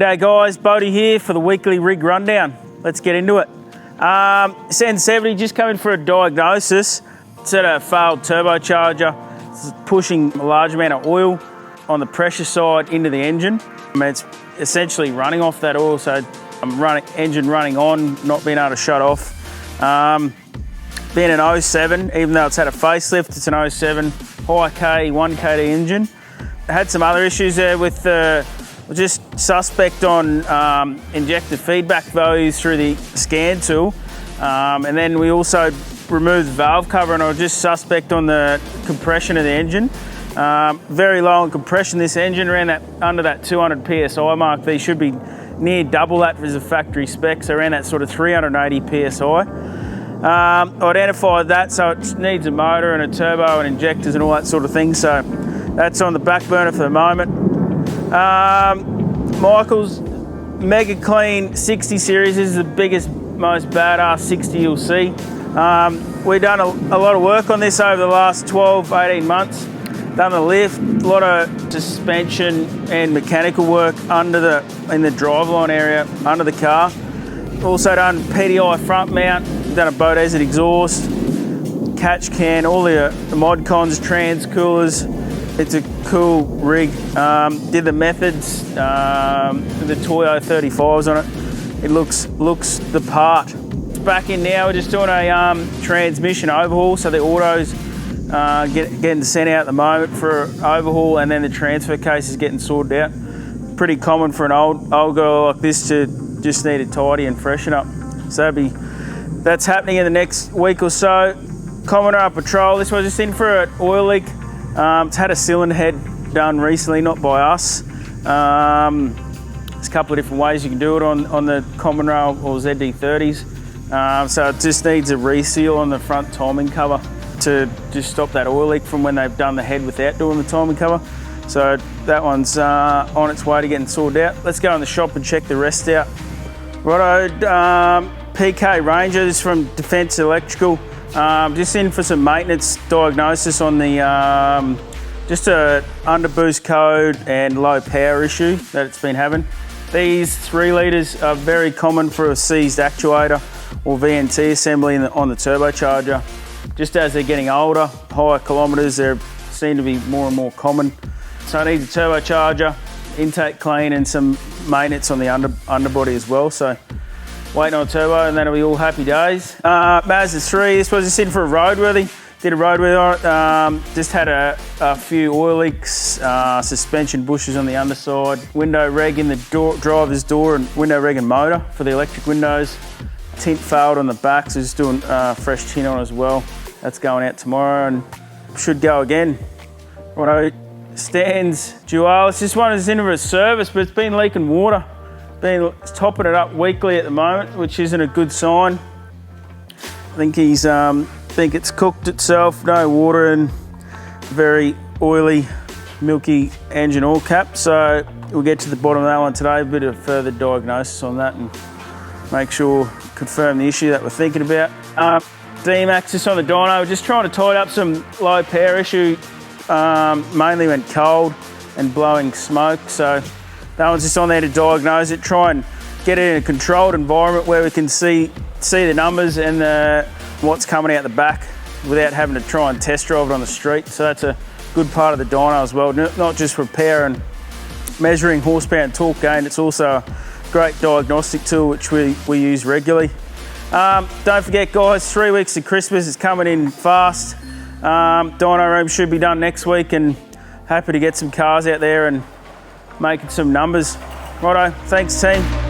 G'day guys, Bodie here for the weekly rig rundown. Let's get into it. SN70 just coming for a diagnosis. It's at a failed turbocharger. It's pushing a large amount of oil on the pressure side into the engine. It's essentially running off that oil, so engine running on, not being able to shut off. Being an 07, even though it's had a facelift, it's an 07 high K, 1KD engine. I had some other issues there with just suspect on injector feedback values through the scan tool. And then we also removed the valve cover, and I was just suspect on the compression of the engine. Very low on compression, this engine ran under that 200 PSI mark. They should be near double that as a factory spec, so around that sort of 380 PSI. I identified that, so it needs a motor and a turbo and injectors and all that sort of thing, so that's on the back burner for the moment. Michael's Mega Clean 60 series is the biggest, most badass 60 you'll see. We've done a lot of work on this over the last 12, 18 months. Done the lift, a lot of suspension and mechanical work in the driveline area under the car. Also done PDI front mount, done a Bode exhaust, catch can, all the mod cons, trans coolers. It's a cool rig. Did the methods, the Toyo 35s on it. It looks the part. It's back in now. We're just doing a transmission overhaul. So the auto's getting sent out at the moment for overhaul, and then the transfer case is getting sorted out. Pretty common for an old girl like this to just need it tidy and freshen up. So that's happening in the next week or so. Commodore Patrol. This was just in for an oil leak. It's had a cylinder head done recently, not by us. There's a couple of different ways you can do it on the Common Rail or ZD30s. So it just needs a reseal on the front timing cover to just stop that oil leak from when they've done the head without doing the timing cover. So that one's on its way to getting sorted out. Let's go in the shop and check the rest out. Righto, PK Ranger, this is from Defence Electrical. Just in for some maintenance diagnosis on the just a underboost code and low power issue that it's been having. These 3 litres are very common for a seized actuator or VNT assembly on the turbocharger. Just as they're getting older, higher kilometres, they seem to be more and more common. So I need the turbocharger, intake clean, and some maintenance on the underbody as well. So waiting on a turbo, and that'll be all happy days. Mazda 3, this was just in for a roadworthy. Did a roadworthy on it. Just had a few oil leaks, suspension bushes on the underside, window reg in the driver's door, and window reg and motor for the electric windows. Tint failed on the back, so just doing fresh tint on as well. That's going out tomorrow and should go again. Righto, stands Dualis. This one is in for a service, but it's been leaking water. Been topping it up weekly at the moment, which isn't a good sign. I think think it's cooked itself, no water, and very oily, milky engine oil cap. So we'll get to the bottom of that one today, a bit of further diagnosis on that and make sure, confirm the issue that we're thinking about. D-Max on the dyno, we're just trying to tidy up some low power issue, mainly when cold and blowing smoke. So that one's just on there to diagnose it, try and get it in a controlled environment where we can see the numbers and what's coming out the back without having to try and test drive it on the street. So that's a good part of the dyno as well, not just repair and measuring horsepower and torque gain, it's also a great diagnostic tool which we use regularly. Don't forget guys, 3 weeks to Christmas is coming in fast. Dyno room should be done next week, and happy to get some cars out there and making some numbers. Righto, thanks team.